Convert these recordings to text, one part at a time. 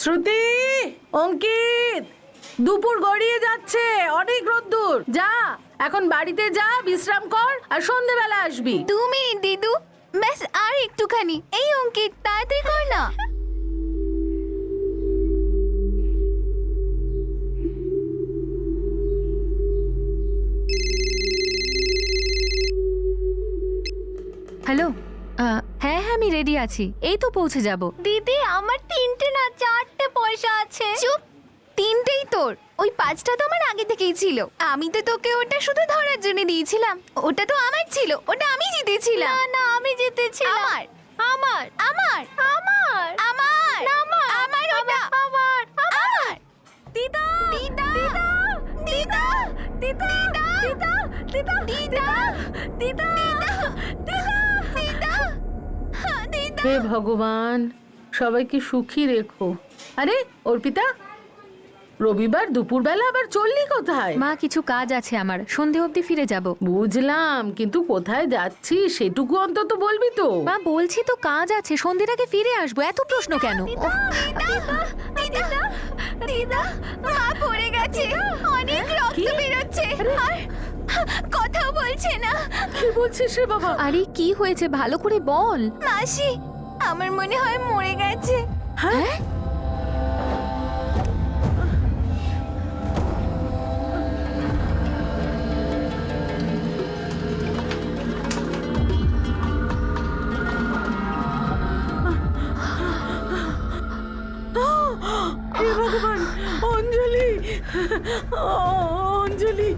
শ্রুতি, অঙ্কিত, দুপুর গড়িয়ে যাচ্ছে, অনেক রোদ্দুর। যা এখন বাড়িতে যা, বিশ্রাম কর, আর সন্ধেবেলা আসবি। 2 মিনিট দিদু, ব্যাস আর একটুখানি। এই অঙ্কিত, তাড়াতাড়ি কর না। হ্যালো, হ্যাঁ হ্যাঁ আমি রেডি আছি, এই তো পৌঁছে যাব। দিদি, আমার 3টে না 4টে পয়সা আছে। চুপ, 3টেই তোর। ওই 5টা তো আমার আগে থেকেই ছিল। আমি তো তোকে ওটা শুধু ধরার জন্য দিয়েছিলাম। ওটা তো আমার ছিল, ওটা আমি জিতেছিলাম। না না, আমি জিতেছিলাম। আমার আমার আমার আমার আমার আমার ওটা আমার আমার। দিদা দিদা দিদা দিদা দিদা দিদা দিদা দিদা দিদা দিদা। হে ভগবান, সবাইকে সুখী রেখো। আরে অর্পিতা, রবিবার দুপুরবেলা আবার চললি কোথায়? মা, কিছু কাজ আছে আমার, সন্ধে অবধি ফিরে যাব। বুঝলাম, কিন্তু কোথায় যাচ্ছি সেটুকু অন্তত বলবি তো। মা বলছি তো কাজ আছে, সন্ধ্যের আগে ফিরে আসবো, এত প্রশ্ন কেন? দিদা, মা পড়ে গেছে, অনেক রক্ত বেরোচ্ছে আর কথাও বলছে না। কি বলছিস রে বাবা? আরে কি হয়েছে, ভালো করে বল। মাসি, আমার মনে হয় মরে গেছে। হ্যাঁ? হে ভগবান, অঞ্জলি, অঞ্জলি,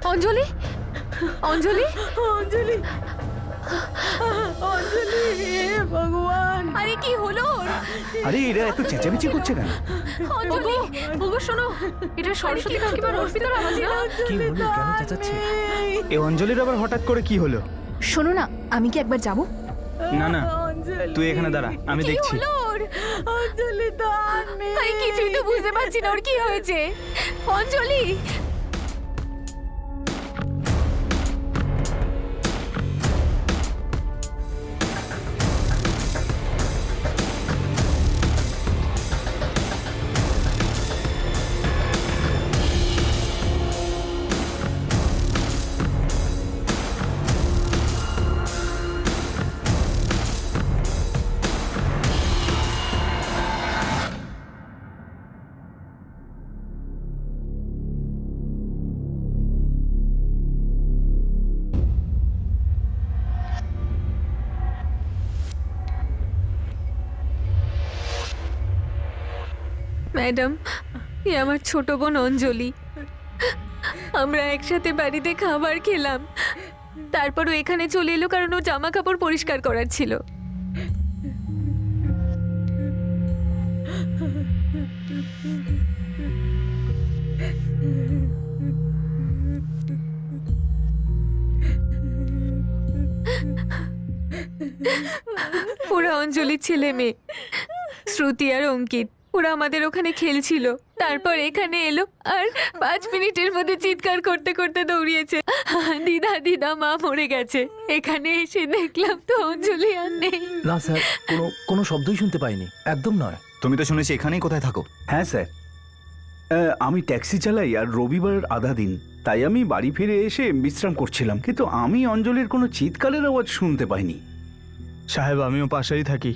অঞ্জলি, অঞ্জলি, অঞ্জলি, অঞ্জলি, হে ভগবান। আরে কি হলো ওর? আরে এরা এত চেঁচামেচি করছে কেন? অঞ্জলি, ওগো শোনো, এটা সরস্বতী কাকিমার অর্পিতার আওয়াজ না? কি হলো, কেন চেঁচাচ্ছে? এ অঞ্জলির আবার হঠাৎ করে কি হলো? শোনো না, আমি কি একবার যাব? না না, তুই এখানে দাঁড়া, আমি দেখছি। কি হলো ওর? অঞ্জলি তো আর নেই। আমি কিছুই তো বুঝতে পারছি না ওর কি হয়েছে। অঞ্জলি, ম্যাডাম, এ আমার ছোট বোন অঞ্জলি। আমরা একসাথে বাড়িতে খাবার খেলাম, তারপরও এখানে চলে এলো কারণ ও জামা কাপড় পরিষ্কার করার ছিল। ওরা অঞ্জলির ছেলে মেয়ে, শ্রুতি আর অঙ্কিত। ওরা আমাদের ওখানে খেলছিল, তারপর এখানে এলো আর 5 মিনিটের মধ্যে চিৎকার করতে করতে দৌড়িয়েছে, দিদা দিদা মা মরে গেছে। এখানে এসে দেখলাম তো অঞ্জলি আর নেই। না স্যার, কোনো শব্দই শুনতে পাইনি, একদম নয়। তুমি তো শুনেছি এখানেই কোথায় থাকো। হ্যাঁ স্যার, আমি ট্যাক্সি চালাই আর রবিবার আধা দিন, তাই আমি বাড়ি ফিরে এসে বিশ্রাম করছিলাম, কিন্তু আমি অঞ্জলির কোনো চিৎকারের আওয়াজ শুনতে পাইনি। সাহেব, আমিও পাশেই থাকি,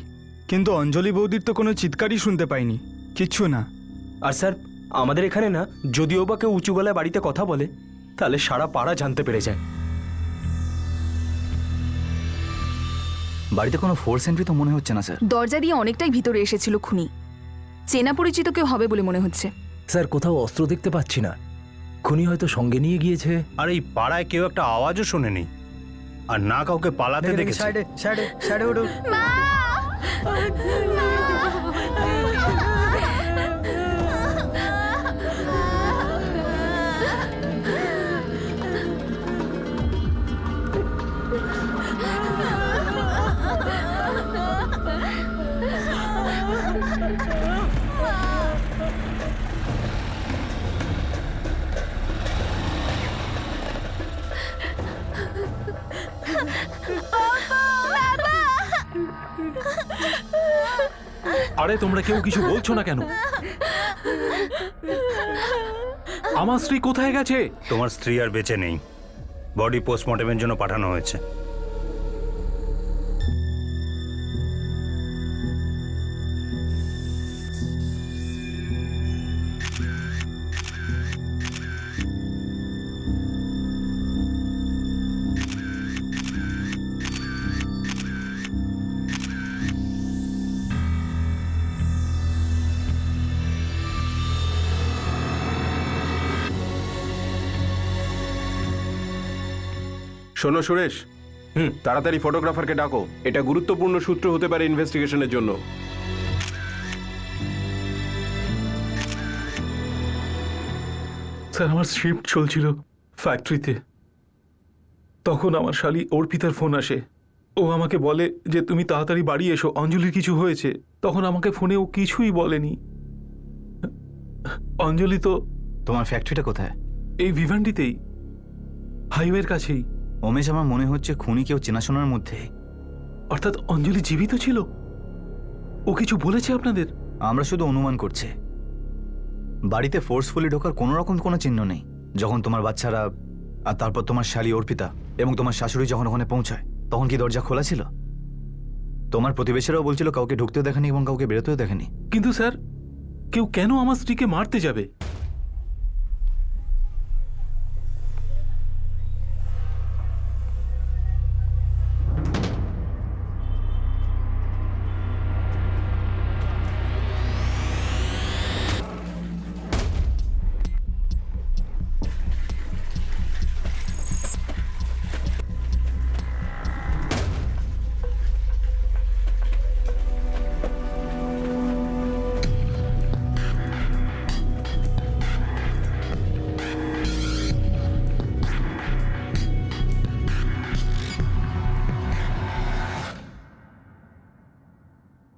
কিন্তু অঞ্জলি বৌদির তো কোনো চিৎকারই শুনতে পাইনি, কিচ্ছু না। আর স্যার, আমাদের এখানে না, যদিও বা কেউ উঁচু গলায় বাড়িতে কথা বলে, তাহলে সারা পাড়া জানতে পেরে যায়। বাড়িতে কোনো ফোর্স এন্ট্রি তো মনে হচ্ছে না স্যার। দরজা দিয়ে অনেকটাই ভিতরে এসেছিল খুনি। চেনা পরিচিত কেউ হবে বলে মনে হচ্ছে। স্যার, কোথাও অস্ত্র দেখতে পাচ্ছি না, খুনি হয়তো সঙ্গে নিয়ে গিয়েছে। আর এই পাড়ায় কেউ একটা আওয়াজও শোনেনি, আর না কাউকে পালাতে দেখেছে। সাইডে উঠুন। মা! আরে তোমরা কেউ কিছু বলছো না কেন? আমার স্ত্রী কোথায় গেছে? তোমার স্ত্রী আর বেঁচে নেই, বডি পোস্টমর্টমের জন্য পাঠানো হয়েছে। শোনো সুরেশ, তাড়াতাড়ি ফটোগ্রাফারকে ডাকো। এটা গুরুত্বপূর্ণ সূত্র হতে পারে ইনভেস্টিগেশনের জন্য। স্যার, আমার শিফট চলছিল ফ্যাক্টরিতে। তখন আমার শালি অর্পিতার ফোন আসে। ও আমাকে বলে যে তুমি তাড়াতাড়ি বাড়ি এসো, অঞ্জলির কিছু হয়েছে। তখন আমাকে ফোনে ও কিছুই বলেনি। অঞ্জলি তো তোমার ফ্যাক্টরিটা কোথায়? এই ভিভান্ডিতেই, হাইওয়ের কাছেই। উমেশ, আমার মনে হচ্ছে খুনি কেউ চেনাশোনার মধ্যে। অর্থাৎ অঞ্জলি জীবিত ছিল? ও কিছু বলেছে আপনাদের? আমরা শুধু অনুমান করছি। বাড়িতে ফোর্সফুলি ঢোকার কোনো রকম কোনো চিহ্ন নেই। যখন তোমার বাচ্চারা আর তারপর তোমার শালী অর্পিতা এবং তোমার শাশুড়ি যখন ওখানে পৌঁছায়, তখন কি দরজা খোলা ছিল? তোমার প্রতিবেশীরাও বলছিল কাউকে ঢুকতেও দেখেনি এবং কাউকে বেরোতেও দেখেনি। কিন্তু স্যার, কেউ কেন আমার স্ত্রীকে মারতে যাবে?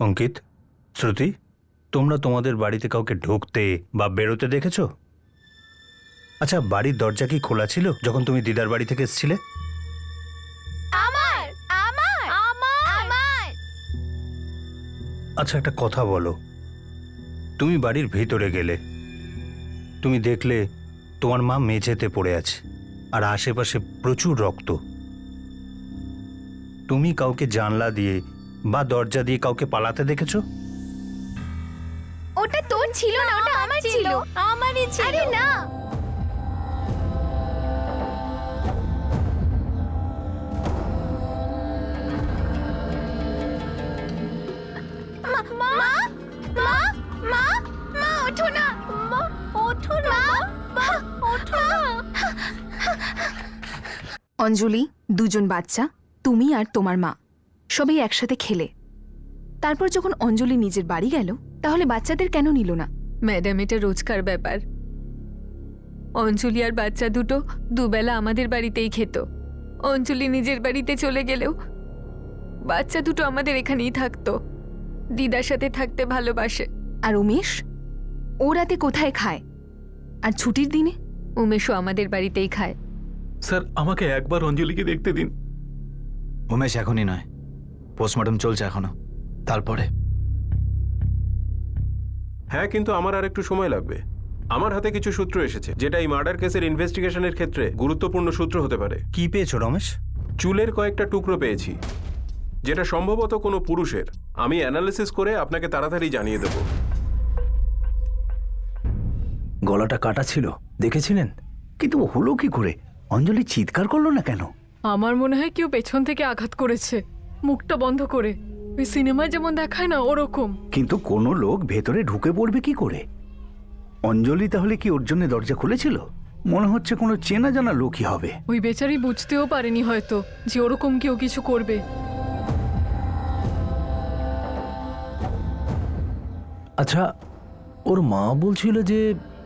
অঙ্কিত, শ্রুতি, তোমরা তোমাদের বাড়িতে কাউকে ঢুকতে বা বেরোতে দেখেছো? আচ্ছা, বাড়ির দরজা কি খোলা ছিল যখন তুমি দিদার বাড়ি থেকে এসেছিলে? আমার আমার আমার আচ্ছা, একটা কথা বলো। তুমি বাড়ির ভেতরে গেলে, তুমি দেখলে তোমার মা মেঝেতে পড়ে আছে আর আশেপাশে প্রচুর রক্ত। তুমি কাউকে জানলা দিয়ে বা দরজা দিয়ে কাউকে পালাতে দেখেছো? ওটা তোর ছিল না, ওটা আমার ছিল। আমারই ছিল। আরে না, মা মা মা মা মা ওঠো না, মা ওঠো না, মা ওঠো না। অঞ্জলি, দুজন বাচ্চা, তুমি আর তোমার মা সবাই একসাথে খেলে। তারপর যখন অঞ্জলি নিজের বাড়ি গেল, তাহলে বাচ্চাদের কেন নিল না? ম্যাডাম, এটা রোজকার ব্যাপার। অঞ্জলি আর বাচ্চা দুটো দুবেলা আমাদের বাড়িতেই খেত। অঞ্জলি নিজের বাড়িতে চলে গেলেও বাচ্চা দুটো আমাদের এখানেই থাকতো। দিদার সাথে থাকতে ভালোবাসে। আর উমেশ, ও রাতে কোথায় খায়? আর ছুটির দিনে? উমেশও আমাদের বাড়িতেই খায়। স্যার, আমাকে একবার অঞ্জলিকে দেখতে দিন। উমেশ, এখনই নয়, পোস্টমর্টম চলছে এখনো, তারপরে। হ্যাঁ, কিন্তু আমার আর একটু সময় লাগবে। আমার হাতে কিছু সূত্র এসেছে যেটা এই মার্ডার কেসের ইনভেস্টিগেশনের ক্ষেত্রে গুরুত্বপূর্ণ সূত্র হতে পারে। কি পেয়েছো রমেশ? চুলের কয়েকটা টুকরো পেয়েছি, যেটা সম্ভবত কোনো পুরুষের। আমি অ্যানালিসিস করে আপনাকে তাড়াতাড়ি জানিয়ে দেব। গলাটা কাটা ছিল, দেখেছিলেন? কিন্তু হলো কি করে? অঞ্জলি চিৎকার করলো না কেন? আমার মনে হয় কেউ পেছন থেকে আঘাত করেছে, মুখটা বন্ধ করে। ওই সিনেমায় যেমন দেখায় না, ওরকম। কিন্তু কোনো লোক ভেতরে ঢুকে পড়বে কি করে? অঞ্জলি তাহলে কি ওর জন্য দরজা খুলেছিল? মনে হচ্ছে কোনো চেনা জানা লোকই হবে। ওই বেচারি বুঝতেও পারেনি হয়তো যে ওরকম কেউ কিছু করবে। আচ্ছা, ওর মা বলছিল যে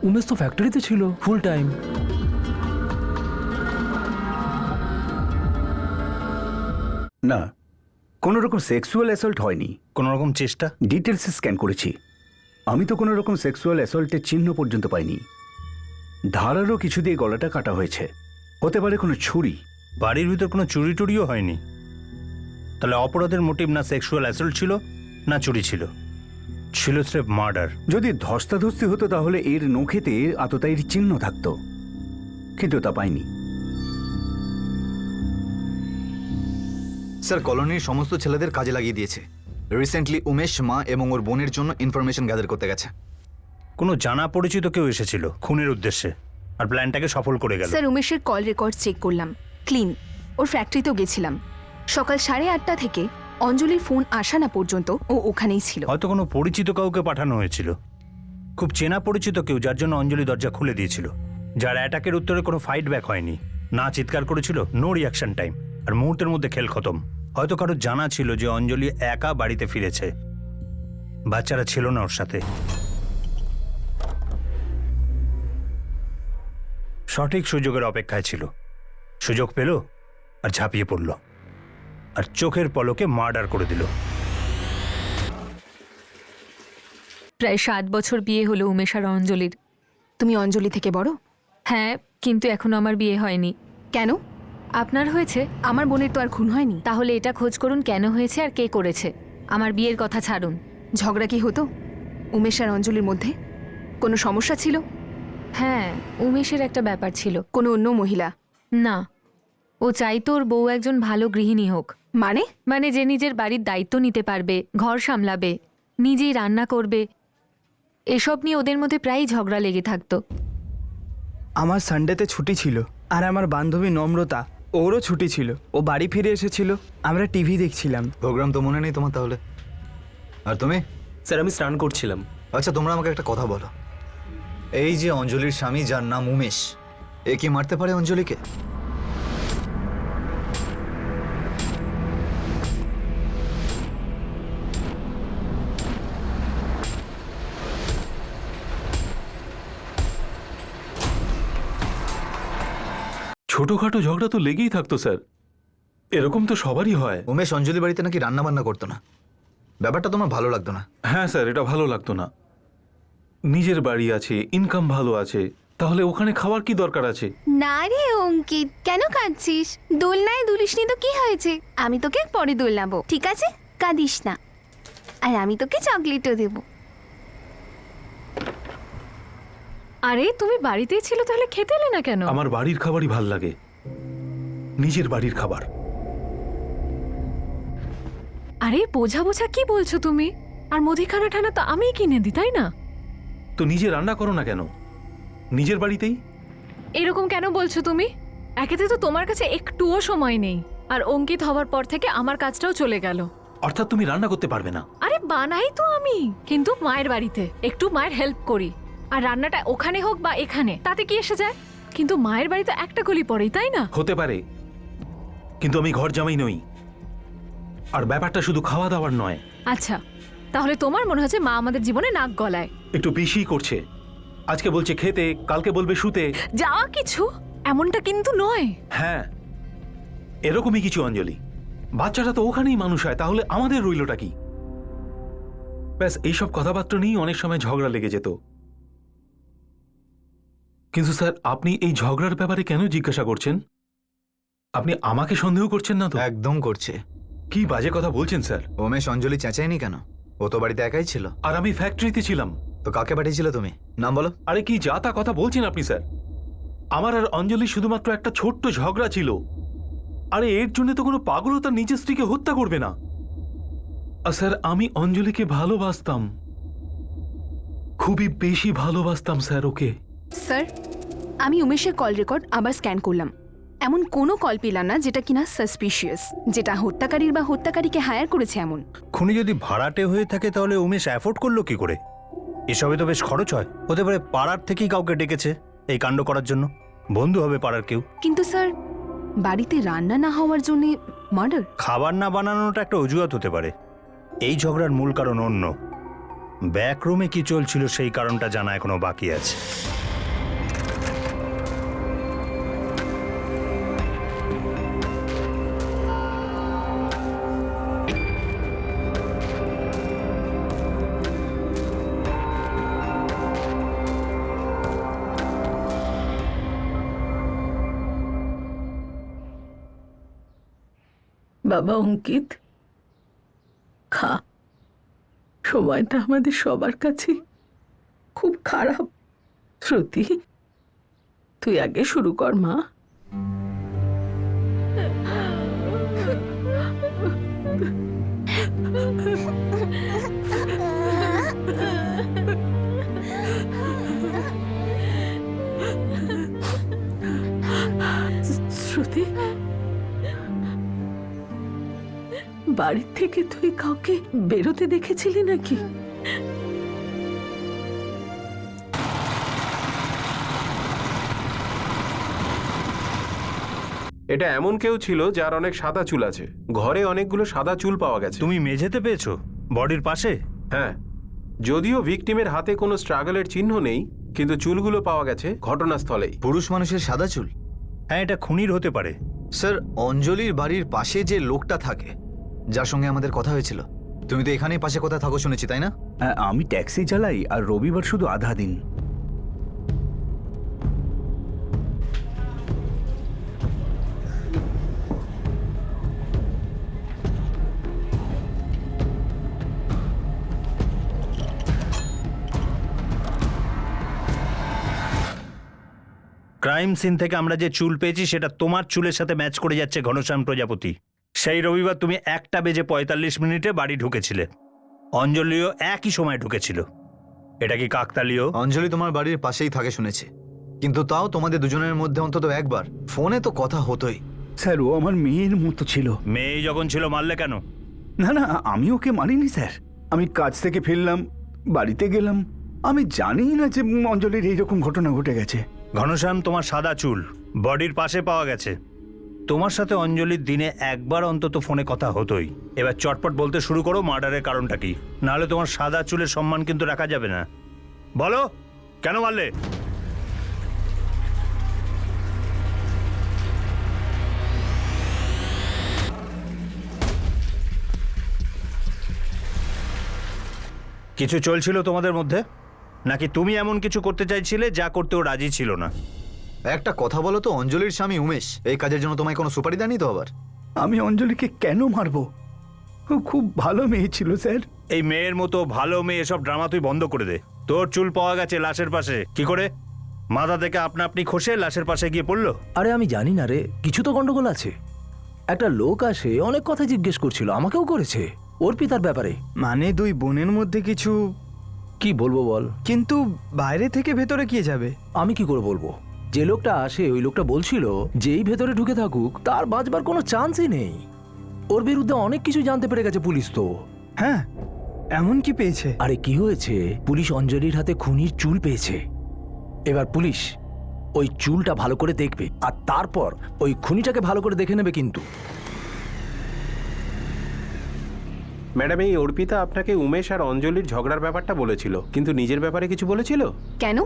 উমেশ তো ফ্যাক্টরিতে ছিল ফুল টাইম। না, কোনো রকম সেক্সুয়াল অ্যাসল্ট হয়নি। কোনো রকম চেষ্টা? ডিটেলস স্ক্যান করেছি, আমি তো কোনো রকম সেক্সুয়াল অ্যাসল্টের চিহ্ন পর্যন্ত পাইনি। ধারারও কিছু দিয়ে গলাটা কাটা হয়েছে, হতে পারে কোনো ছুরি। বাড়ির ভিতর কোনো চুরি টুরিও হয়নি? তাহলে অপরাধের মোটিভ না সেক্সুয়াল অ্যাসল্ট ছিল না চুরি ছিল? ছিল স্রেফ মার্ডার। যদি ধস্তাধস্তি হতো তাহলে এর নখেতে আততায়ীর চিহ্ন থাকতো, কিন্তু তা পাইনি। স্যার, কলোনির সমস্ত ছেলেদের কাজে লাগিয়ে দিয়েছে। রিসেন্টলি উমেশ মা এবং ওর বোনের জন্য ইনফরমেশন গ্যাদার করতে গেছে। কোনো জানা পরিচিত কেউ এসেছিল খুনের উদ্দেশ্যে, আর প্ল্যানটাকে সফল করে গেল। স্যার, উমেশের কল রেকর্ড চেক করলাম, ক্লিন। ওর ফ্যাক্টরিতেও গেছিলাম। সকাল 8:30 থেকে অঞ্জলির ফোন আসা না পর্যন্ত ও ওখানেই ছিল। হয়তো কোনো পরিচিত কাউকে পাঠানো হয়েছিল, খুব চেনা পরিচিত কেউ, যার জন্য অঞ্জলি দরজা খুলে দিয়েছিল, যার অ্যাটাকের উত্তরে কোনো ফাইট ব্যাক হয়নি, না চিৎকার করেছিল, নো রিয়াকশন টাইম, আর মুহূর্তের মধ্যে খেল খতম। হয়তো কারো জানা ছিল যে অঞ্জলি একা বাড়িতে ফিরেছে, বাচ্চারা ছিল না ওর সাথে। সঠিক সুযোগের অপেক্ষায় ছিল, সুযোগ পেল আর ঝাঁপিয়ে পড়ল, আর চোখের পলকে মার্ডার করে দিল। প্রায় 7 বছর বিয়ে হলো উমেশ আর অঞ্জলির। তুমি অঞ্জলি থেকে বড়? হ্যাঁ, কিন্তু এখনো আমার বিয়ে হয়নি। কেন? আপনার হয়েছে? আমার বোনের তো আর খুন হয়নি। তাহলে এটা খোঁজ করুন কেন হয়েছে আর কে করেছে। আমার বিয়ের কথা ছাড়ুন। ঝগড়া কি হতো উমেশ আর অঞ্জলির মধ্যে? কোনো সমস্যা ছিল? হ্যাঁ, উমেশের একটা ব্যাপার ছিল। কোনো অন্য মহিলা? না, ও চাইতো ওর বউ একজন ভালো গৃহিণী হোক। মানে যে নিজের বাড়ির দায়িত্ব নিতে পারবে, ঘর সামলাবে, নিজেই রান্না করবে। এসব নিয়ে ওদের মধ্যে প্রায়ই ঝগড়া লেগে থাকতো। আমার সানডেতে ছুটি ছিল, আর আমার বান্ধবী নম্রতা, ওরও ছুটি ছিল। ও বাড়ি ফিরে এসেছিল, আমরা টিভি দেখছিলাম। প্রোগ্রাম তো মনে নেই তোমার তাহলে? আর তুমি? স্যার, আমি স্নান করছিলাম। আচ্ছা, তোমরা আমাকে একটা কথা বলো। এই যে অঞ্জলির স্বামী, যার নাম উমেশ, এ কি মারতে পারে অঞ্জলিকে? ছোটখাটো ঝগড়া তো লেগেই থাকতো স্যার, এরকম তো সবারই হয়। উমেশ অঞ্জলি বাড়িতে নাকি রান্না বান্না করতো না, ব্যাপারটা তোমার ভালো লাগতো না? হ্যাঁ স্যার, এটা ভালো লাগতো না। নিজের বাড়ি আছে, ইনকাম ভালো আছে, তাহলে ওখানে খাওয়ার কি দরকার আছে? না রে অঙ্কিত, কেন কাঁদছিস? দোলনায় দুলিসনি তো কি হয়েছে? আমি তোকে পরে দোলাবো, ঠিক আছে? কাঁদিস না। আর আমি তোকে চকলেটও দেবো। আরে তুমি বাড়িতেই ছিল, তাহলে খেতে এলে না কেন? আমার বাড়ির খাবারই ভাল লাগে, নিজের বাড়ির খাবার। আরে বোঝা বোঝা কি বলছো তুমি? আর মুদিখানা ঠানা তো আমিই কিনে দিই, তাই না? তো নিজে রান্না করো না কেন নিজের বাড়িতেই? এরকম কেন বলছো তুমি? একেতে তো তোমার কাছে একটুও সময় নেই, আর অঙ্কিত হওয়ার পর থেকে আমার কাজটাও চলে গেল। অর্থাৎ তুমি রান্না করতে পারবে না? আরে বানাই তো আমি, কিন্তু মায়ের বাড়িতে একটু মায়ের হেল্প করি। আর রান্নাটা ওখানে হোক বা এখানে, তাতে কি এসে যায়? কিন্তু মায়ের বাড়িতে একটা গলি পড়েই, তাই না? হতে পারে, কিন্তু আমি ঘর জামাই নই। আর ব্যাপারটা শুধু খাওয়া দাওয়ার নয়। আচ্ছা, তাহলে তোমার মনে হচ্ছে মা আমাদের জীবনে নাক গলায়। একটু বেশি করছে। আজকে বলছে খেতে, কালকে বলবে শুতে। যা কিছু, এমনটা কিন্তু নয়। হ্যাঁ, এরকমই কিছু অঞ্জলি। বাচ্চাটা তো ওখানেই মানুষ হয়, তাহলে আমাদের রইলটা কি? ব্যাস এইসব কথাবার্তা নিয়েই অনেক সময় ঝগড়া লেগে যেত। কিন্তু স্যার, আপনি এই ঝগড়ার ব্যাপারে কেন জিজ্ঞাসা করছেন? আপনি আমাকে সন্দেহ করছেন না তো? একদম করছে। কি বাজে কথা বলছেন স্যার? উমেশ অঞ্জলি চেঁচায়নি কেন? ও তো বাড়িতে একাই ছিল। আর আমি ফ্যাক্টরিতে ছিলাম। তো কাকে পাঠিয়েছিলে তুমি? নাম বলো। আরে কি যা তা কথা বলছেন আপনি স্যার? আমার আর অঞ্জলি শুধুমাত্র একটা ছোট্ট ঝগড়া ছিল। আরে এর জন্য তো কোনো পাগলও তার নিজের স্ত্রীকে হত্যা করবে না। আর স্যার, আমি অঞ্জলিকে ভালোবাসতাম, খুবই বেশি ভালোবাসতাম স্যার ওকে। স্যার, আমি উমেশের কল রেকর্ড আবার স্ক্যান করলাম। এমন কোনো কল পেলাম না যেটা কিনা সাসপিশিয়াস, যেটা হত্যাকারীর বা হত্যাকারীকে হায়ার করেছে এমন। খুনি যদি ভাড়াটে হয়ে থাকে তাহলে উমেশ অ্যাফোর্ড করলো কি করে? এসবে তো বেশ খরচ হয়। হতে পারে পাড়ার থেকেই কাউকে ডেকেছে এই কাণ্ড করার জন্য, বন্ধু হবে পাড়ার কেউ। কিন্তু স্যার, বাড়িতে রান্না না হওয়ার জন্য মার্ডার? খাবার না বানানোটা একটা অজুহাত হতে পারে। এই ঝগড়ার মূল কারণ অন্য। ব্যাকরুমে কি চলছিল সেই কারণটা জানা এখনো বাকি আছে। বাবা অঙ্কিত, খা, সময়টা আমাদের সবার কাছে খুব খারাপ। শ্রুতি, তুই আগে শুরু কর মা। শ্রুতি, বাড়ির থেকে তুই কাউকে বেরোতে দেখেছিলি নাকি? এটা এমন কেউ ছিল যার অনেক সাদা চুল আছে। ঘরে অনেকগুলো সাদা চুল পাওয়া গেছে। তুমি মেঝেতে পেয়েছো বডির পাশে? হ্যাঁ, যদিও ভিকটিমের হাতে কোনো স্ট্রাগলের চিহ্ন নেই, কিন্তু চুলগুলো পাওয়া গেছে ঘটনাস্থলেই। পুরুষ মানুষের সাদা চুল? হ্যাঁ, এটা খুনির হতে পারে। স্যার, অঞ্জলির বাড়ির পাশে যে লোকটা থাকে, যার সঙ্গে আমাদের কথা হয়েছিল, তুমি তো এখানেই পাশে কোথায় থাকো শুনেছি, তাই না? আমি ট্যাক্সি চালাই আর রবিবার শুধু আধা দিন। ক্রাইম সিন থেকে আমরা যে চুল পেয়েছি সেটা তোমার চুলের সাথে ম্যাচ করে যাচ্ছে ঘনশ্যাম প্রজাপতি। সেই রবিবার তুমি 1:45 বাড়ি ঢুকেছিলে। অঞ্জলিও একই সময় ঢুকেছিল। এটা কি কাকতালীয়? অঞ্জলি তোমার বাড়ির পাশেই থাকে শুনেছি, কিন্তু তাও তোমাদের দুজনের মধ্যে অন্তত একবার ফোনে তো কথা হতোই। স্যার, ও আমার মেয়ের মতো ছিল। মেয়ে যখন ছিল মারলে কেন? না না, আমি ওকে মারিনি স্যার। আমি কাজ থেকে ফিরলাম, বাড়িতে গেলাম, আমি জানি না যে অঞ্জলির এইরকম ঘটনা ঘটে গেছে। ঘনশ্যাম, তোমার সাদা চুল বডির পাশে পাওয়া গেছে। তোমার সাথে অঞ্জলির দিনে একবার অন্তত ফোনে কথা হতোই। এবার চটপট বলতে শুরু করো মার্ডারের কারণটা কি, নাহলে তোমার সাদা চুলের সম্মান কিন্তু রাখা যাবে না। বলো, কেন মারলে? কিছু চলছিল তোমাদের মধ্যে, নাকি তুমি এমন কিছু করতে চাইছিলে যা করতেও রাজি ছিল না? একটা কথা বলো তো, অঞ্জলির স্বামী উমেশ এই কাজের জন্য তোমায় কোনো সুপারি দেয়নি তো আবার? আমি অঞ্জলিকে কেন মারবো? ও খুব ভালো মেয়ে ছিল স্যার। এই মেয়ের মতো ভালো মেয়ে এসব ড্রামা তুই বন্ধ করে দে। তোর চুল পাওয়া গেছে লাশের পাশে, কি করে? মাথা থেকে আপনা আপনি খসে লাশের পাশে গিয়ে পড়লো? আরে আমি জানি না রে, কিছু তো গন্ডগোল আছে। একটা লোক আসে অনেক কথা জিজ্ঞেস করছিল, আমাকেও করেছে অর্পিতার ব্যাপারে। মানে দুই বোনের মধ্যে কিছু। কি বলবো বল? কিন্তু বাইরে থেকে ভেতরে কি যাবে? আমি কি করে বলবো? যে লোকটা আসে ওই লোকটা বলছিল যেই ভেতরে ঢুকে থাকুক তার বাঁচবার কোনো চান্সই নেই। ওর বিরুদ্ধে অনেক কিছু জানতে পেরে গেছে পুলিশ তো। হ্যাঁ, এমন কি পেয়েছে? আরে কি হয়েছে, পুলিশ অঞ্জলির হাতে খুনির চুল পেয়েছে। এবার পুলিশ ওই চুলটা ভালো করে দেখবে আর তারপর ওই খুনিটাকে ভালো করে দেখে নেবে। কিন্তু ম্যাডাম, এই অর্পিতা আপনাকে উমেশ আর অঞ্জলির ঝগড়ার ব্যাপারটা বলেছিল, কিন্তু নিজের ব্যাপারে কিছু বলেছিল? কেন?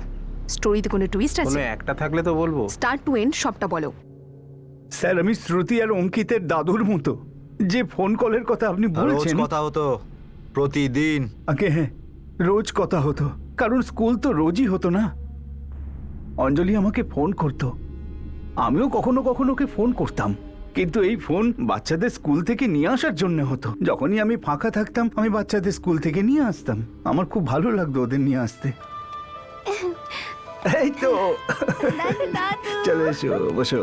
স্টোরিতে কোনো টুইস্ট আছে? কোনো একটা থাকলে তো বলবো। স্টার্ট টু এন্ড সবটা বলো। স্যার, আমি শ্রুতি আর অঙ্কিতের দাদুর মতো। যে ফোন কলের কথা আপনি রোজ বলছেন, কথা হতো প্রতিদিন? আগে হ্যাঁ, রোজ কথা হতো, কারণ স্কুল তো রোজই হতো না। অঞ্জলি আমাকে ফোন করতো, আমিও কখনো কখনো ওকে ফোন করতাম, কিন্তু এই ফোন বাচ্চাদের স্কুল থেকে নিয়ে আসার জন্য হতো। যখনই আমি ফাঁকা থাকতাম আমি বাচ্চাদের স্কুল থেকে নিয়ে আসতাম। আমার খুব ভালো লাগতো ওদের নিয়ে আসতে। এই তো চলে এসো, বসো।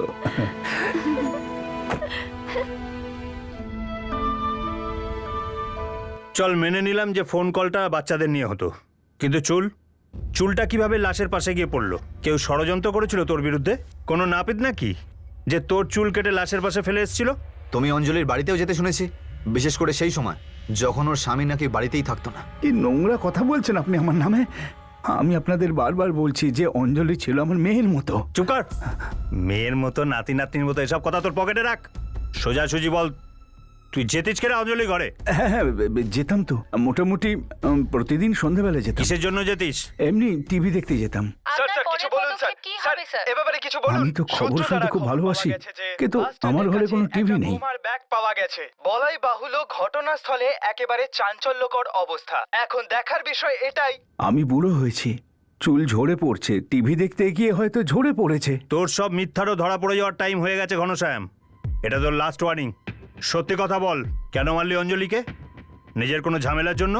চল মেনে নিলাম যে ফোন কলটা বাচ্চাদের নিয়ে হতো, কিন্তু চুলটা কিভাবে লাশের পাশে গিয়ে পড়লো? কেউ ষড়যন্ত্র করেছিল তোর বিরুদ্ধে? কোনো নাপিত নাকি যে তোর চুল কেটে লাশের পাশে ফেলে এসেছিল? তুমি অঞ্জলির বাড়িতেও যেতে শুনেছি, বিশেষ করে সেই সময় যখন ওর স্বামী নাকি বাড়িতেই থাকতো না। কি নোংরা কথা বলছেন আপনি আমার নামে? আমি আপনাদের বারবার বলছি যে অঞ্জলি ছিল আমার মেয়ের মতো। চুপ কর। মেয়ের মতো, নাতি নাতনির মতো এসব কথা তোর পকেটে রাখ। সোজাসুজি বল, তুই যেতিস কেন অঞ্জলি ঘরে? হ্যাঁ হ্যাঁ, যেতাম তো, মোটামুটি প্রতিদিন সন্ধ্যাবেলা যেতাম। কিসের জন্য যেতিস? এমনি টিভি দেখতে যেতাম। আমি তো খবর শুনতে খুব ভালোবাসি, কিন্তু আমার ঘরে কোনো টিভি নেই। ব্যাগ পাওয়া গেছে, বলাই বাহুল্য ঘটনাস্থলে একেবারে চাঞ্চল্যকর অবস্থা। এখন দেখার বিষয় এটাই। আমি বুড়ো হয়েছি, চুল ঝরে পড়ছে, টিভি দেখতে গিয়ে হয়তো ঝরে পড়েছে। তোর সব মিথ্যারও ধরা পড়ে যাওয়ার টাইম হয়ে গেছে ঘনশ্যাম। এটা তোর লাস্ট ওয়ার্নিং। সত্যি কথা বল, কেন মারলি অঞ্জলিকে? নিজের কোনো ঝামেলার জন্য?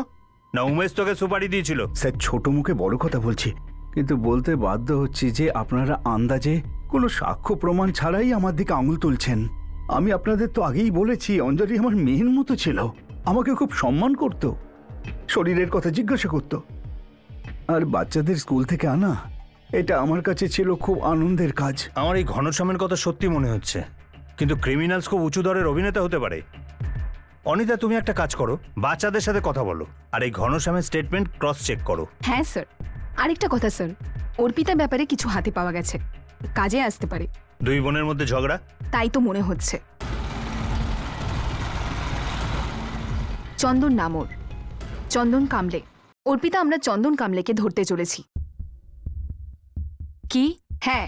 না উমেশ তোকে সুপারি দিয়েছিল? স্যার, ছোট মুখে বড় কথা বলছি, কিন্তু বলতে বাধ্য হচ্ছি যে আপনারা আন্দাজে কোনো সাক্ষ্য প্রমাণ ছাড়াই আমার দিকে আঙুল তুলছেন। আমি আপনাদের তো আগেই বলেছি অঞ্জলি আমার মেয়ের মতো ছিল, আমাকে খুব সম্মান করত, শরীরের কথা জিজ্ঞাসা করত। আর বাচ্চাদের স্কুল থেকে আনা, এটা আমার কাছে ছিল খুব আনন্দের কাজ। আমার এই ঘনশ্যামের কথা সত্যি মনে হচ্ছে, কিন্তু ক্রিমিনালস খুব উঁচু দরের অভিনেতা হতে পারে। অনিতা, তুমি একটা কাজ করো, বাচ্চাদের সাথে কথা বলো আর এই ঘনশ্যামের স্টেটমেন্ট ক্রস চেক করো। হ্যাঁ স্যার, আরেকটা কথা স্যার, অর্পিতার ব্যাপারে কিছু হাতে পাওয়া গেছে, কাজে আসতে পারে। দুই বোনের মধ্যে ঝগড়া? তাই তো মনে হচ্ছে। চন্দন নামর, চন্দন কামলে। অর্পিতা, আমরা চন্দন কামলেকে ধরতে চলেছি। কি? হ্যাঁ,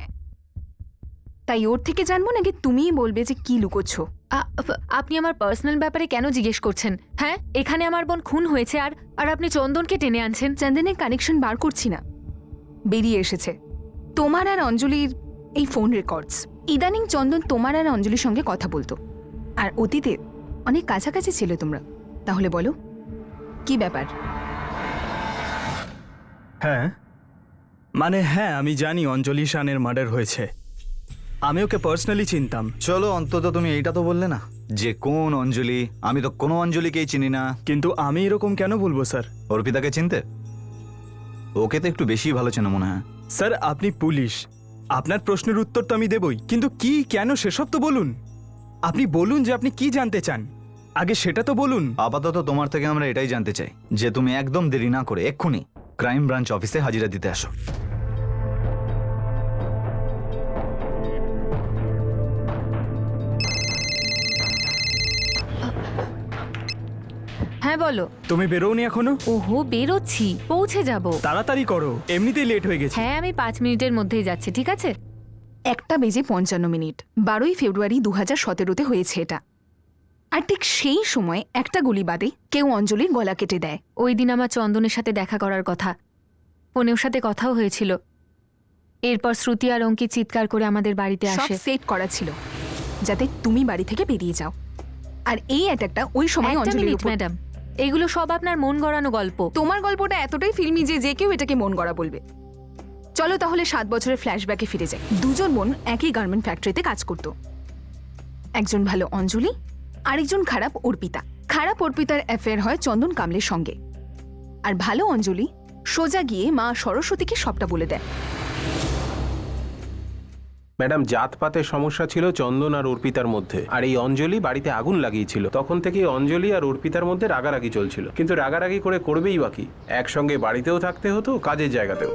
তাই ওর থেকে জানবো নাকি তুমিই বলবে যে কি লুকোচ্ছ? আপনি আমার পার্সোনাল ব্যাপারে কেন জিজ্ঞেস করছেন? হ্যাঁ, এখানে আমার বোন খুন হয়েছে আর আর আপনি চন্দনকে টেনে আনছেন। চন্দনের কানেকশন বার করছি না, বেরিয়ে এসেছে তোমার আর অঞ্জলির এই ফোন রেকর্ডস। ইদানিং চন্দন তোমার আর অঞ্জলির সঙ্গে কথা বলতো, আর অতীতে অনেক কাছাকাছি ছিল তোমরা। তাহলে বলো কি ব্যাপার? হ্যাঁ, মানে হ্যাঁ, আমি জানি অঞ্জলি শানের মার্ডার হয়েছে। আমি ওকে পার্সোনালি চিনতাম। চলো, অন্তত তুমি এইটা তো বললে না যে কোন অঞ্জলি। আমি তো কোনো অঞ্জলিকেই চিনি না। কিন্তু আমি এরকম কেন বলবো স্যার? অর্পিতাকে চিনতে? ওকে তো একটু বেশি ভালো চেনো মনে হয়। স্যার, আপনি পুলিশ, আপনার প্রশ্নের উত্তর তো আমি দেবই, কিন্তু কি কেন সেসব তো বলুন। আপনি বলুন যে আপনি কি জানতে চান, আগে সেটা তো বলুন। আপাতত তোমার থেকে আমরা এটাই জানতে চাই যে তুমি একদম দেরি না করে এক্ষুনি ক্রাইম ব্রাঞ্চ অফিসে হাজিরা দিতে আসো। হ্যাঁ বলো। তুমি বেরোওনি এখনো? ওহো, বেরোচ্ছি, পৌঁছে যাব। তাড়াতাড়ি করো, এমনিতেই লেট হয়ে গেছে। হ্যাঁ, আমি 5 মিনিটের মধ্যেই যাচ্ছি, ঠিক আছে? 1:55 12ই ফেব্রুয়ারি 2017-তে হয়েছে এটা। আর ঠিক সেই সময় একটা গুলি বাদে কেউ অঞ্জলির গলা কেটে দেয়। ওই দিন আমার চন্দনের সাথে দেখা করার কথা, ফোনে ওর সাথে কথাও হয়েছিল। এরপর শ্রুতি আর অঙ্কিত চিৎকার করে আমাদের বাড়িতে সব আসে। সেট করা ছিল যাতে তুমি বাড়ি থেকে বেরিয়ে যাও। আর এই অ্যাটাকটা ওই সময় একটা অঞ্জলির মিনিট উপর। ম্যাডাম, এগুলো সব আপনার মন গড়ানো গল্প। তোমার গল্পটা এতটাই ফিল্মি যে যে কেউ এটাকে মন গড়া বলবে। চলো তাহলে 7 বছরের ফ্ল্যাশব্যাকে ফিরে যাই। দুজন বোন একই গার্মেন্ট ফ্যাক্টরিতে কাজ করত। একজন ভালো অঞ্জলি, আরেকজন খারাপ অর্পিতা। খারাপ অর্পিতার অ্যাফেয়ার হয় চন্দন কামলের সঙ্গে, আর ভালো অঞ্জলি সোজা গিয়ে মা সরস্বতীকে সবটা বলে দেয়। ম্যাডাম, জাতপাতের সমস্যা ছিল চন্দন আর অর্পিতার মধ্যে, আর এই অঞ্জলি বাড়িতে আগুন লাগিয়েছিল। তখন থেকে অঞ্জলি আর অর্পিতার মধ্যে রাগারাগি চলছিল, কিন্তু রাগারাগি করে করবেই বাকি, একসঙ্গে বাড়িতেও থাকতে হতো, কাজের জায়গাতেও।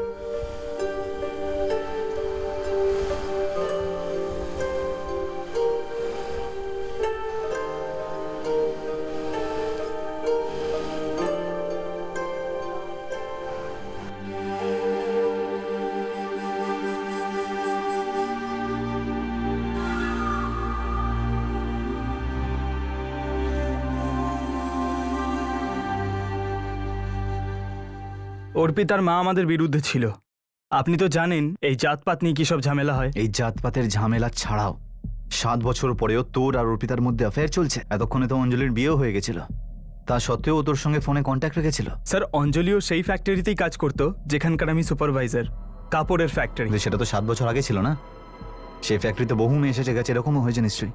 অর্পিতার মা আমাদের বিরুদ্ধে ছিল। আপনি তো জানেন এই জাতপাত নিয়ে কি সব ঝামেলা হয়। এই জাতপাতের ঝামেলা ছাড়াও 7 বছর পরেও তোর আর অর্পিতার মধ্যে অ্যাফেয়ার চলছে। এতক্ষণে তো অঞ্জলির বিয়েও হয়ে গেছিল, তা সত্ত্বেও তোর সঙ্গে ফোনে কন্ট্যাক্ট রেখেছিল। স্যার, অঞ্জলিও সেই ফ্যাক্টরিতেই কাজ করতো যেখানকার আমি সুপারভাইজার, কাপড়ের ফ্যাক্টরি। কিন্তু সেটা তো 7 বছর আগে ছিল না? সেই ফ্যাক্টরিতে বহু মেয়ে এসেছে গেছে, এরকমও হয়েছে নিশ্চয়ই।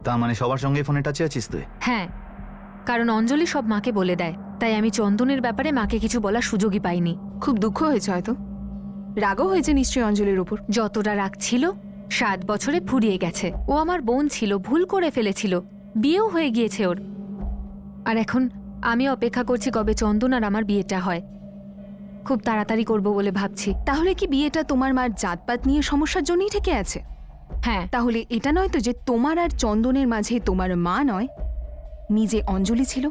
তা মানে সবার সঙ্গে ফোনে টাচে আছিস তুই? হ্যাঁ, কারণ অঞ্জলি সব মাকে বলে দেয়, তাই আমি চন্দনের ব্যাপারে মাকে কিছু বলার সুযোগই পাইনি। খুব দুঃখ হয়েছে হয়তো, রাগও হয়েছে নিশ্চয়ই অঞ্জলির উপর। যতটা রাগ ছিল 7 বছরে ফুরিয়ে গেছে। ও আমার বোন ছিল, ভুল করে ফেলেছিল, বিয়েও হয়ে গিয়েছে ওর। আর এখন আমি অপেক্ষা করছি কবে চন্দন আর আমার বিয়েটা হয়। খুব তাড়াতাড়ি করব বলে ভাবছি। তাহলে কি বিয়েটা তোমার মার জাতপাত নিয়ে সমস্যার জন্যই ঠেকে আছে? হ্যাঁ। তাহলে এটা নয় তো যে তোমার আর চন্দনের মাঝে তোমার মা নয়, নিজে অঞ্জলি ছিল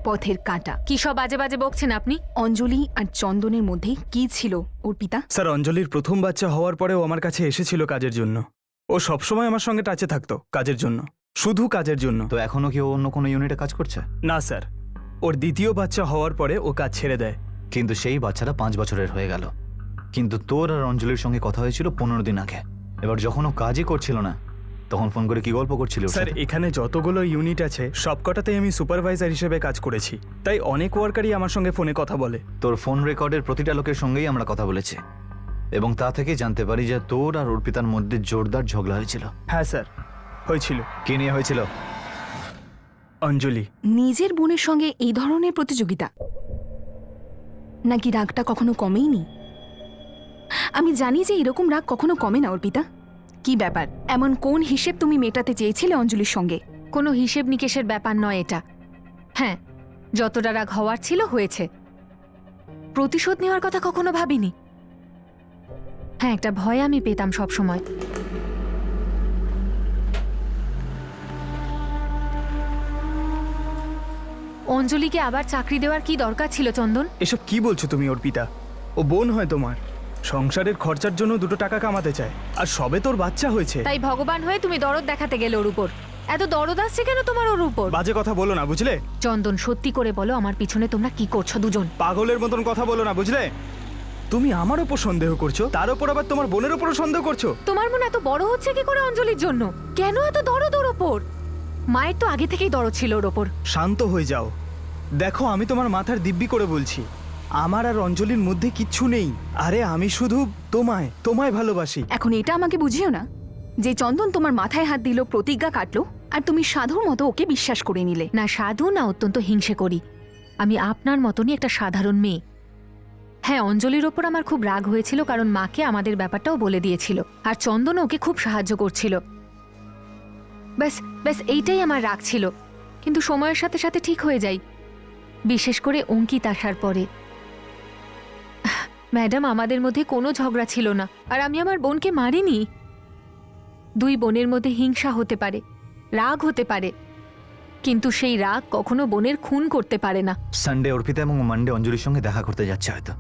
পথের কাঁটা? কি সব বাজে বাজে বকছেন আপনি? অঞ্জলি আর চন্দনের মধ্যে কি ছিল অর্পিতা? স্যার, অঞ্জলির প্রথম বাচ্চা হওয়ার পরেও আমার কাছে এসেছিল কাজের জন্য। ও সবসময় আমার সঙ্গে টাচে থাকতো কাজের জন্য, শুধু কাজের জন্য। তো এখনো কি ও অন্য কোনো ইউনিটে কাজ করছে? না স্যার, ওর দ্বিতীয় বাচ্চা হওয়ার পরে ও কাজ ছেড়ে দেয়। কিন্তু সেই বাচ্চাটা 5 বছরের হয়ে গেল। কিন্তু তোর আর অঞ্জলির সঙ্গে কথা হয়েছিল 15 দিন আগে। এবার যখন ও কাজই করছিল না, তখন ফোন করে কি গল্প করছিল ওর স্যার সাথে? এখানে যতগুলো ইউনিট আছে সবকটাতেই আমি সুপারভাইজার হিসেবে কাজ করেছি, তাই অনেক ওয়ার্কারই আমার সঙ্গে ফোনে কথা বলে। তোর ফোন রেকর্ডের প্রতিটা লোকের সঙ্গেই আমরা কথা বলেছি এবং তা থেকে জানতে পারি যে তোর আর অর্পিতার মধ্যে জোরদার ঝগড়া হয়েছিল। হ্যাঁ স্যার, হয়েছিল। কি নিয়ে হয়েছিল? অঞ্জলি। নিজের বোনের সঙ্গে এই ধরনের প্রতিযোগিতা, নাকি রাগটা কখনো কমেইনি? আমি জানি যে এরকম রাগ কখনো কমে না অর্পিতা। কি ব্যাপার, এমন কোন হিসেব তুমি মেটাতে চেয়েছিলে অঞ্জলির সঙ্গে? কোনো হিসেব নিকেশের ব্যাপার নয় এটা। হ্যাঁ, যতটা রাগ হওয়ার ছিল হয়েছে। প্রতিশোধ নেওয়ার কথা কখনো ভাবিনি। হ্যাঁ, একটা ভয় আমি পেতাম সব সময়। অঞ্জলিকে আবার চাকরি দেওয়ার কি দরকার ছিল চন্দন? এসব কি বলছো তুমি অর্পিতা? ও বোন হয় তোমার, সংসারের খরচার জন্য 2 টাকা কামাতে চায়, আর সবে তোর বাচ্চা হয়েছে। তাই ভগবান হয়ে তুমি দরদ দেখাতে গেলে ওর উপর। এত দরদ আসছে কেন তোমার ওর উপর? বাজে কথা বলো না, বুঝলে? চন্দন, সত্যি করে বলো আমার পিছনে তোমরা কি করছো দুজন? পাগলের মতন কথা বলো না, বুঝলে? তুমি আমার উপর সন্দেহ করছো, তার উপর আবার তোমার বোনের উপরও সন্দেহ করছো। তোমার মন এত বড় হচ্ছে কি করে অঞ্জলির জন্য? কেন এত দরদ ওর ওপর? মায়ের তো আগে থেকেই দরদ ছিল ওর ওপর। শান্ত হয়ে যাও। দেখো, আমি তোমার মাথার দিব্যি করে বলছি, আমার আর অঞ্জলির মধ্যে কিচ্ছু নেই। আরে আমি শুধু তোমায় ভালোবাসি। এখন এটা আমাকে বুঝিও না যে চন্দন তোমার মাথায় হাত দিল, প্রতিজ্ঞা কাটলো, আর তুমি সাধুর মতো ওকে বিশ্বাস করে নিলে। না সাধু, না অত্যন্ত হিংসে করি। আমি আপনার মতনই একটা সাধারণ মেয়ে। হ্যাঁ, অঞ্জলির ওপর আমার খুব রাগ হয়েছিল, কারণ মাকে আমাদের ব্যাপারটাও বলে দিয়েছিল, আর চন্দন ওকে খুব সাহায্য করছিল। ব্যাস ব্যাস এইটাই আমার রাগ ছিল। কিন্তু সময়ের সাথে সাথে ঠিক হয়ে যাই, বিশেষ করে অঙ্কিত আসার পরে। ম্যাডাম, আমাদের মধ্যে কোনো ঝগড়া ছিল না, আর আমি আমার বোনকে মারিনি। 2 বোনের মধ্যে হিংসা হতে পারে, রাগ হতে পারে, কিন্তু সেই রাগ কখনো বোনের খুন করতে পারে না। সানডে অর্পিতা এবং মানডে অঞ্জলির সঙ্গে দেখা করতে যাচ্ছে হয়তো।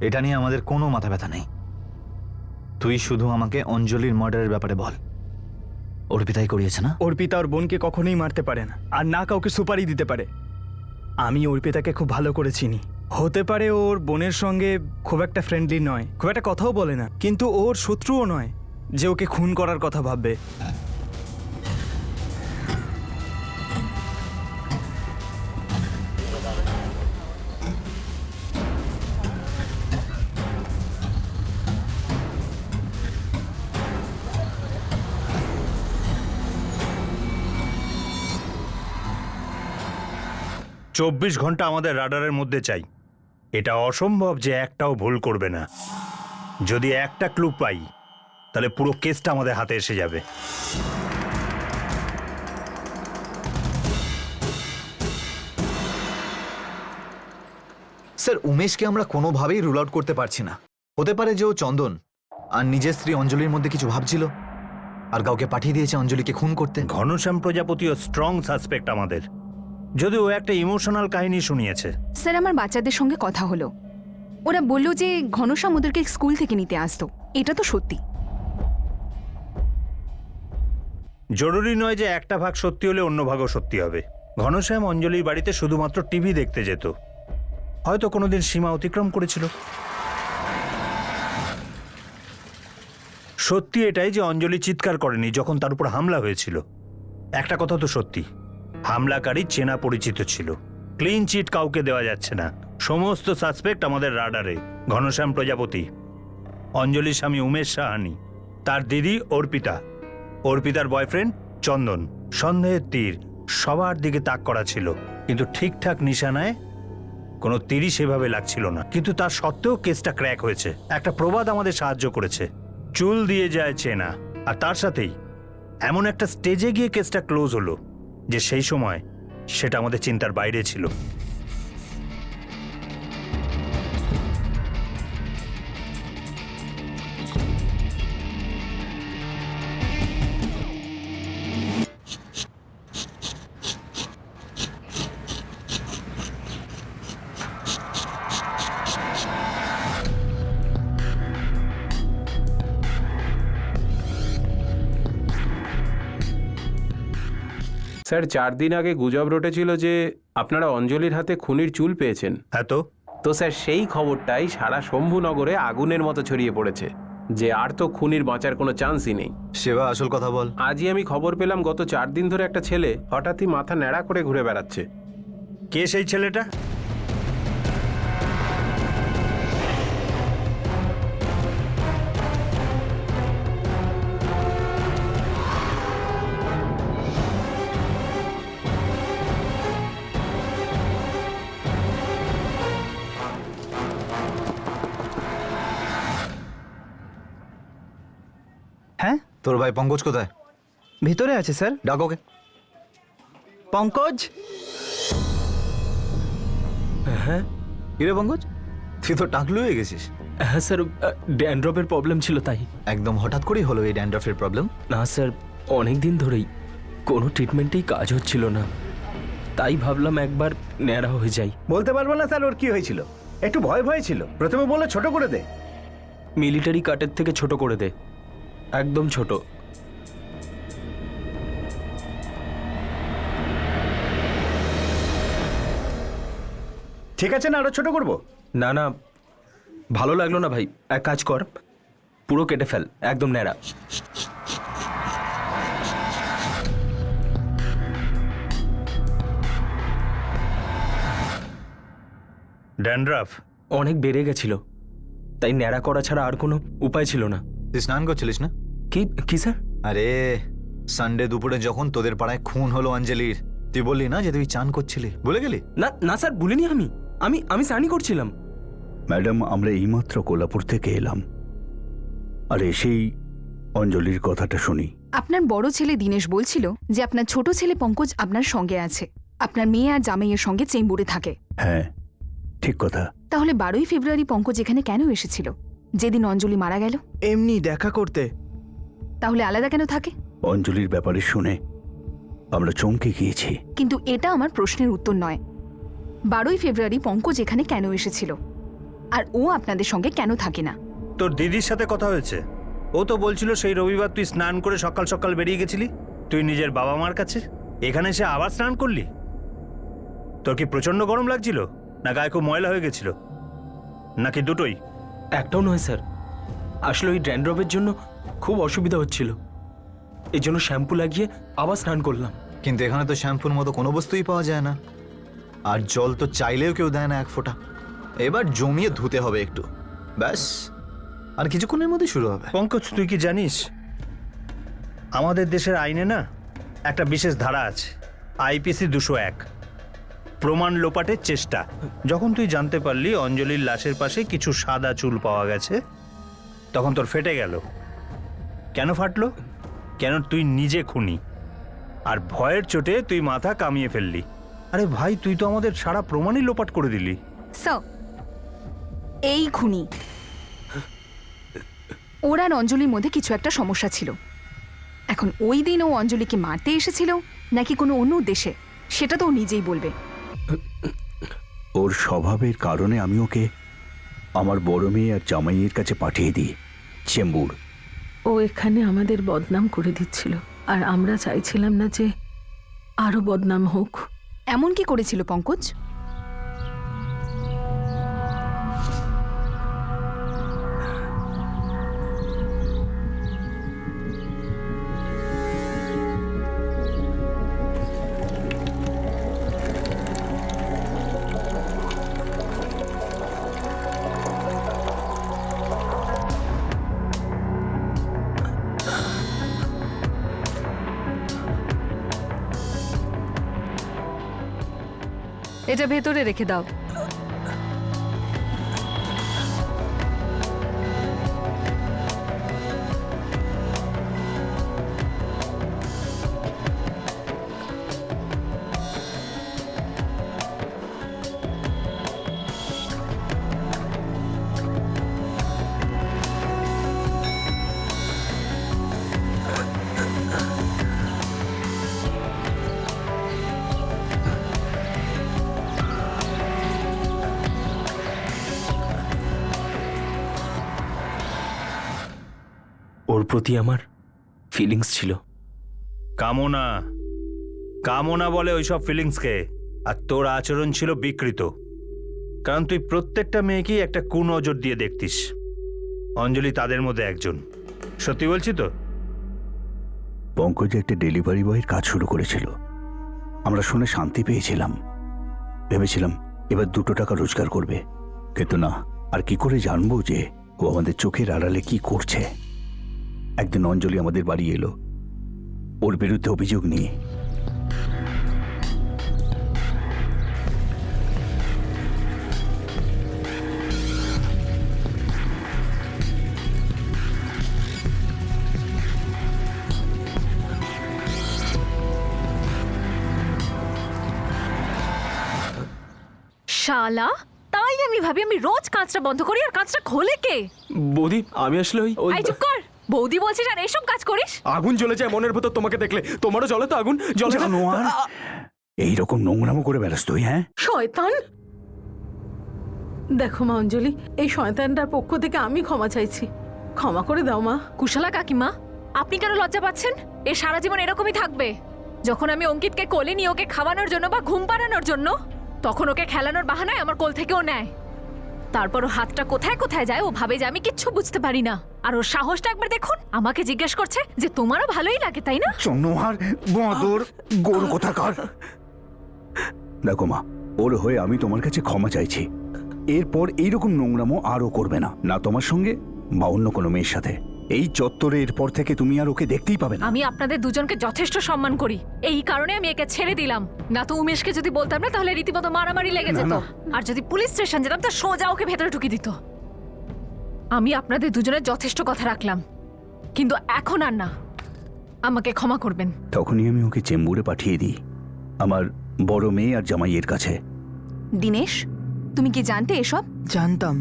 এটা নিয়ে আমাদের কোনো মাথা ব্যথা নেই। তুই শুধু আমাকে অঞ্জলির মার্ডারের ব্যাপারে বল। অর্পিতাই করিয়েছে না? অর্পিতা ওর বোনকে কখনোই মারতে পারে না, আর না কাউকে সুপারি দিতে পারে। আমি অর্পিতাকে খুব ভালো করে চিনি। হতে পারে ওর বোনের সঙ্গে খুব একটা ফ্রেন্ডলি নয়, খুব একটা কথাও বলে না, কিন্তু ওর শত্রুও নয় যে ওকে খুন করার কথা ভাববে। চব্বিশ ঘন্টা আমাদের রাডারের মধ্যে চাই। এটা অসম্ভব যে একটাও ভুল করবে না। যদি একটা ক্লু পাই, তাহলে পুরো কেসটা আমাদের হাতে এসে যাবে। স্যার, উমেশকে আমরা কোনোভাবেই রুল আউট করতে পারছি না। হতে পারে যে ও চন্দন আর নিজের স্ত্রী অঞ্জলির মধ্যে কিছু ভাবছিল, আর কাউকে পাঠিয়ে দিয়েছে অঞ্জলিকে খুন করতে। ঘনশ্যাম প্রজাপতিও স্ট্রং সাসপেক্ট আমাদের, যদি ও একটা ইমোশনাল কাহিনী শুনিয়েছে। স্যার, আমার বাচ্চাদের সঙ্গে কথা হলো, ওরা বলল যে ঘনশ্যাম ওদেরকে স্কুল থেকে নিতে আসতো। এটা তো সত্যি। জরুরি নয় যে একটা ভাগ সত্যি হলে অন্য ভাগও সত্যি হবে। ঘনশ্যাম অঞ্জলির বাড়িতে শুধুমাত্র টিভি দেখতে যেত, হয়তো কোনোদিন সীমা অতিক্রম করেছিল। সত্যি এটাই যে অঞ্জলি চিৎকার করেনি যখন তার উপর হামলা হয়েছিল। একটা কথা তো সত্যি, হামলাকারী চেনা পরিচিত ছিল। ক্লিন চিট কাউকে দেওয়া যাচ্ছে না। সমস্ত সাসপেক্ট আমাদের রাডারে। ঘনশ্যাম প্রজাপতি, অঞ্জলির স্বামী উমেশ সাহানি, তার দিদি অর্পিতা, অর্পিতার বয়ফ্রেন্ড চন্দন। সন্দেহের তীর সবার দিকে তাক করা ছিল, কিন্তু ঠিকঠাক নিশানায় কোনো তীরই সেভাবে লাগছিল না। কিন্তু তার সত্ত্বেও কেসটা ক্র্যাক হয়েছে। একটা প্রবাদ আমাদের সাহায্য করেছে, চুল দিয়ে যায় চেনা। আর তার সাথেই এমন একটা স্টেজে গিয়ে কেসটা ক্লোজ হলো যে সেই সময় সেটা আমাদের চিন্তার বাইরে ছিল। স্যার, 4 দিন আগে গুজব রটেছিল যে আপনারা অঞ্জলির হাতে খুনির চুল পেয়েছেন। হ্যাঁ, তো স্যার সেই খবরটাই সারা শম্ভুনগরে আগুনের মতো ছড়িয়ে পড়েছে। যে আর তো খুনির বাঁচার কোনো চান্সই নেই। সেবা আসল কথা বল। আজই আমি খবর পেলাম গত 4 দিন ধরে একটা ছেলে হঠাৎই মাথা ন্যাড়া করে ঘুরে বেড়াচ্ছে। কে সেই ছেলেটা? হ্যাঁ, তোর ভাই পঙ্কজ কোথায়? ভিতরে আছে স্যার। ডাক ওকে। পঙ্কজ। হ্যাঁ কিরে পঙ্কজ, তুই তো টাকলু হয়ে গেছিস। হ্যাঁ স্যার, ড্যান্ড্রফের প্রবলেম ছিল তাই। একদম হঠাৎ করেই হলো এই ড্যান্ড্রফের প্রবলেম? না স্যার, অনেক দিন ধরেই কোনো ট্রিটমেন্টেই কাজ হচ্ছিল না, তাই ভাবলাম একবার ন্যাড়া হয়ে যাই। বলতে পারবো না স্যার ওর কি হয়েছিল, একটু ভয় ভয় ছিল। প্রথমে বলে ছোট করে দে। মিলিটারি কাটের থেকে ছোট করে দে, একদম ছোট। ঠিক আছে না, আরো ছোট করবো? না না, ভালো লাগলো না ভাই, এক কাজ কর, পুরো কেটে ফেল, একদম ন্যাড়া। ড্যান্ড্রাফ অনেক বেড়ে গেছিল, তাই ন্যাড়া করা ছাড়া আর কোনো উপায় ছিল না। তুই স্নান করছিলিস না? কি কি স্যার? আরে সানডে দুপুরে যখন তোদের পাড়ায় খুন হলো অঞ্জলির, তুই বললি না যে তুই চান করছিলি, ভুলে গেলি? না না স্যার, ভুলিনি। আমি স্নানই করছিলাম। ম্যাডাম, আমরা এইমাত্র কোলাপুর থেকে এলাম, আর এসেই অঞ্জলির কথাটা শুনি। আপনার বড় ছেলে দীনেশ বলছিল যে আপনার ছোট ছেলে পঙ্কজ আপনার সঙ্গে আছে, আপনার মেয়ে আর জামাইয়ের সঙ্গে চেম্বুরে থাকে। হ্যাঁ, ঠিক কথা। তাহলে 12ই ফেব্রুয়ারি পঙ্কজ এখানে কেন এসেছিল, যেদিন অঞ্জলি মারা গেল? এমনি দেখা করতে। তাহলে আলাদা কেন থাকে? অঞ্জলির ব্যাপারে শুনে আমরা চমকে গিয়েছি। কিন্তু এটা আমার প্রশ্নের উত্তর নয়। 12ই ফেব্রুয়ারি পঙ্কজ এখানে কেন এসেছিল, আর ও আপনাদের সঙ্গে কেন থাকে না? তোর দিদির সাথে কথা হয়েছে? ও তো বলছিল সেই রবিবার তুই স্নান করে সকাল সকাল বেরিয়ে গেছিলি তুই নিজের বাবা মার কাছে, এখানে এসে আবার স্নান করলি। তোর কি প্রচন্ড গরম লাগছিল, না গায়ে খুব ময়লা হয়ে গেছিল, নাকি দুটোই? একটাও নয় স্যার, আসলে ওই ড্যান্ড্রফের জন্য খুব অসুবিধা হচ্ছিল, এই জন্য শ্যাম্পু লাগিয়ে আবার স্নান করলাম। কিন্তু এখানে তো শ্যাম্পুর মতো কোনো বস্তুই পাওয়া যায় না, আর জল তো চাইলেও কেউ দেয় না এক ফোঁটা। এবার জমিয়ে ধুতে হবে একটু, ব্যাস, আর কিছুক্ষণের মধ্যে শুরু হবে। পঙ্কজ, তুই কি জানিস আমাদের দেশের আইনে না একটা বিশেষ ধারা আছে, আইপিসি 201, প্রমাণ লোপাটের চেষ্টা। যখন তুই জানতে পারলি অঞ্জলির লাশের পাশে কিছু সাদা চুল পাওয়া গেছে, তখন তোর ফেটে গেল। কেন ফাটলো? কেন তুই নিজে খুনি, আর ভয়ের চোটে তুই মাথা কামিয়ে ফেললি। আরে ভাই, তুই তো আমাদের সারা প্রমাণই লোপাট করে দিলি। এই খুনি, ওর আর অঞ্জলির মধ্যে কিছু একটা সমস্যা ছিল। এখন ওই দিন ও অঞ্জলিকে মারতে এসেছিল নাকি কোনো অন্য উদ্দেশ্যে, সেটা তো ও নিজেই বলবে। ওর স্বভাবের কারণে আমি ওকে আমার বড় মেয়ে আর জামাইয়ের কাছে পাঠিয়ে দিই চেম্বুর। ও এখানে আমাদের বদনাম করে দিচ্ছিল, আর আমরা চাইছিলাম না যে আরো বদনাম হোক। এমন কি করেছিল পঙ্কজ? এটা ভেতরে রেখে দাও। ওর প্রতি আমার ফিলিংস ছিল। কামনা, কামনা বলে ওইসব ফিলিংসকে। আর তোর আচরণ ছিল বিকৃত, কারণ তুই প্রত্যেকটা মেয়েকেই একটা কুনজর দিয়ে দেখতিস। অঞ্জলি তাদের মধ্যে একজন। সত্যি বলছি তো? পঙ্কজ একটা ডেলিভারি বয়ের কাজ শুরু করেছিল। আমরা শুনে শান্তি পেয়েছিলাম, ভেবেছিলাম এবার 2 টাকা রোজগার করবে, কিন্তু না। আর কি করে জানবো যে ও আমাদের চোখের আড়ালে কি করছে? একদিন অঞ্জলি আমাদের বাড়ি এলো ওর বিরুদ্ধে অভিযোগ নিয়ে। শালা, তাই আমি ভাবি আমি রোজ কাঁচটা বন্ধ করি আর কাঁচটা খোলে কে? বৌদি, আমি আসলে ওই আই চুপ কর। বৌদি বলছিস আর এসব কাজ করিস? আগুন জ্বলে যায় মনের ভেতর তোমাকে দেখলে। তোমারও জ্বলে তো আগুন? জ্বলে না? জানোয়ার, এইরকম নোংরামো করে বেড়াস তুই? হ্যাঁ, শয়তান! দেখো মা অঞ্জলি, এই শয়তানটার পক্ষ থেকে আমি ক্ষমা চাইছি। ক্ষমা করে দাও মা। কুশলা কাকিমা, আপনি কেন লজ্জা পাচ্ছেন? এ সারা জীবন এরকমই থাকবে। যখন আমি অঙ্কিতকে কোলে নিয়ে ওকে খাওয়ানোর জন্য বা ঘুম পাড়ানোর জন্য, তখন ওকে খেলানোর বাহানায় আমার কোল থেকেও নেয়। তারপর ও হাতটা কোথায় কোথায় যায় ও ভাবে যে আমি কিচ্ছু বুঝতে পারি না। আর ওর সাহসটা একবার দেখুন, আমাকে জিজ্ঞেস করছে যে তোমারও ভালোই লাগে তাই না? জানোয়ার, বাঁদর, গরু কোথাকার! দেখো মা, ওর হয়ে আমি তোমার কাছে ক্ষমা চাইছি। এরপর এইরকম নোংরামো আরও করবে না, না তোমার সঙ্গে বা অন্য কোনো মেয়ের সাথে। এই চত্বরে এরপর থেকে তুমি আর ওকে দেখতেই পাবে না। আমি আপনাদের দুজনকে যথেষ্ট সম্মান করি, এই কারণে আমি একে ছেড়ে দিলাম। না তো উমেশকে যদি বলতাম না তাহলে রীতিমতো মারামারি লেগে যেত। আর যদি পুলিশ স্টেশন যেতাম তো সোজা ওকে ভেতরে ঢুকিয়ে দিত। আমি আপনাদের দুজনের যথেষ্ট কথা রাখলাম, কিন্তু এখন আর না। আমাকে ক্ষমা করবেন। তখনই আমি ওকে চেম্বুরে পাঠিয়ে দিই আমার বড় মেয়ে আর জামাইয়ের কাছে। দিনেশ, তুমি কি জানতে এসব? জানতাম,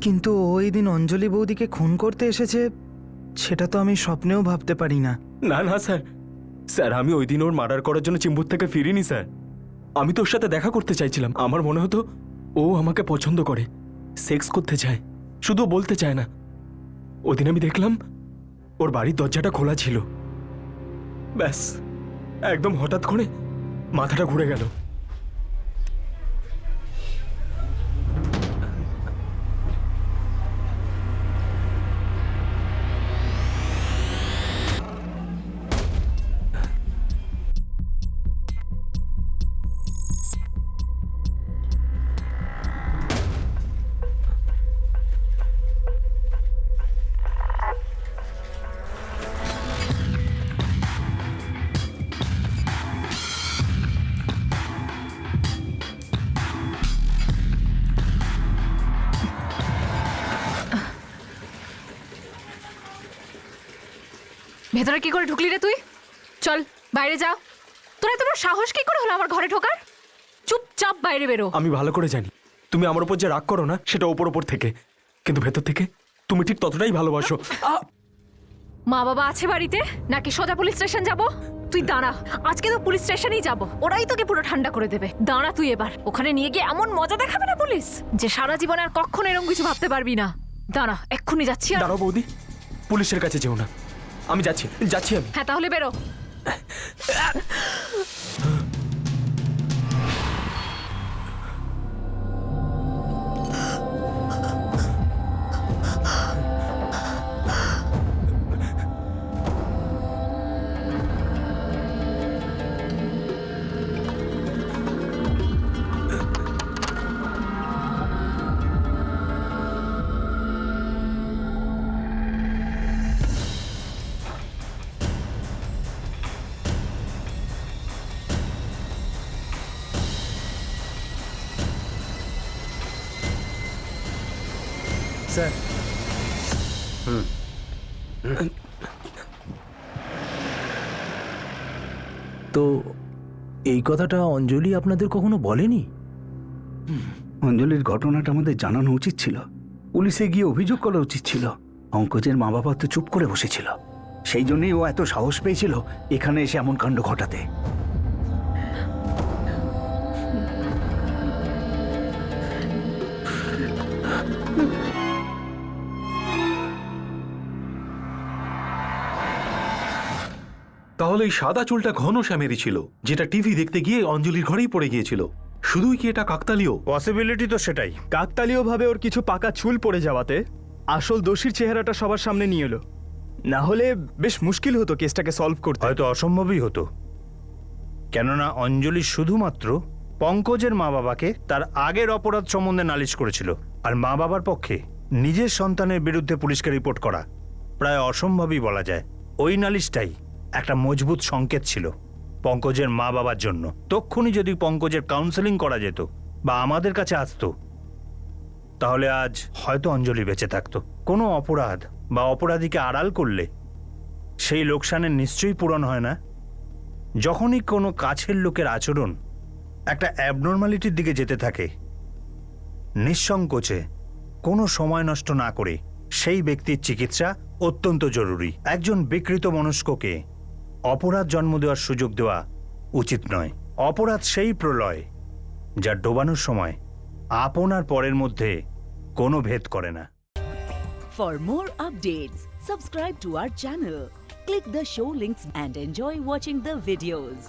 কিন্তু ওই দিন অঞ্জলি বৌদিকে খুন করতে এসেছে সেটা তো আমি স্বপ্নেও ভাবতে পারি না। না না স্যার, স্যার আমি ওই দিন ওর মার্ডার করার জন্য চেম্বুর থেকে ফিরিনি স্যার। আমি তো ওর সাথে দেখা করতে চাইছিলাম। আমার মনে হতো ও আমাকে পছন্দ করে, সেক্স করতে চায়, শুধু বলতে চায় না। ওই দিন আমি দেখলাম ওর বাড়ির দরজাটা খোলা ছিল। ব্যাস, একদম হঠাৎ করে মাথাটা ঘুরে গেল। ভেতরে কি করে ঢুকলি রে তুই? চল বাইরে যাও। তোরা তোমার সাহস কি করে হলো আমার ঘরে ঢোকার? চুপচাপ বাইরে বেরো। আমি ভালো করে জানি তুমি আমার উপর যে রাগ করো না সেটা ওপর থেকে, কিন্তু ভেতর থেকে তুমি ঠিক ততটাই ভালোবাসো। মা বাবা আছে বাড়িতে নাকি সোজা পুলিশ স্টেশন যাব? তুই দাঁড়া, আজকে তো পুলিশ স্টেশনেই যাব। ওরাই তোকে পুরো ঠান্ডা করে দেবে। দাঁড়া তুই, এবার ওখানে নিয়ে গিয়ে এমন মজা দেখাবে না পুলিশ যে সারা জীবন আর কখনো এরকম কিছু ভাবতে পারবি না। দাঁড়া, এক্ষুনি যাচ্ছি। দাঁড়াও বৌদি, পুলিশের কাছে যেও না। আমি যাচ্ছি যাচ্ছি আমি। হ্যাঁ তাহলে বেরো। স্যার, তো এই কথাটা অঞ্জলি আপনাদের কখনো বলেনি? অঞ্জলির ঘটনাটা আমাদের জানানো উচিত ছিল, পুলিশে গিয়ে অভিযোগ করা উচিত ছিল। অঙ্কজের মা বাবা তো চুপ করে বসেছিল, সেই জন্যই ও এত সাহস পেয়েছিল এখানে এসে এমন কাণ্ড ঘটাতে। তাহলে এই সাদা চুলটা ঘন শ্যামেরই ছিল, যেটা টিভি দেখতে গিয়ে অঞ্জলির ঘরেই পড়ে গিয়েছিল। শুধুই কি এটা কাকতালীয়? পসিবিলিটি তো সেটাই। কাকতালীয়ভাবে ওর কিছু পাকা চুল পড়ে যাওয়াতে আসল দোষীর চেহারাটা সবার সামনে নিয়ে এলো, না হলে বেশ মুশকিল হতো কেসটাকে সলভ করতে। হয়তো অসম্ভবই হতো, কেননা অঞ্জলি শুধুমাত্র পঙ্কজের মা বাবাকে তার আগের অপরাধ সম্বন্ধে নালিশ করেছিল, আর মা বাবার পক্ষে নিজের সন্তানের বিরুদ্ধে পুলিশকে রিপোর্ট করা প্রায় অসম্ভবই বলা যায়। ওই নালিশটাই একটা মজবুত সংকেত ছিল পঙ্কজের মা বাবার জন্য। তক্ষুনি যদি পঙ্কজের কাউন্সেলিং করা যেত বা আমাদের কাছে আসতো, তাহলে আজ হয়তো অঞ্জলি বেঁচে থাকতো। কোনো অপরাধ বা অপরাধীকে আড়াল করলে সেই লোকসানের নিশ্চয়ই পূরণ হয় না। যখনই কোনো কাছের লোকের আচরণ একটা অ্যাবনর্মালিটির দিকে যেতে থাকে, নিঃসংকোচে কোনো সময় নষ্ট না করে সেই ব্যক্তির চিকিৎসা অত্যন্ত জরুরি। একজন বিকৃত মনস্ককে অপরাধ জন্ম দেওয়ার সুযোগ দেওয়া উচিত নয়। অপরাধ সেই প্রলয় যা ডোবানোর সময় আপন আর পরের মধ্যে কোনো ভেদ করে না। For more updates, subscribe to our channel, click the show links and enjoy watching the videos.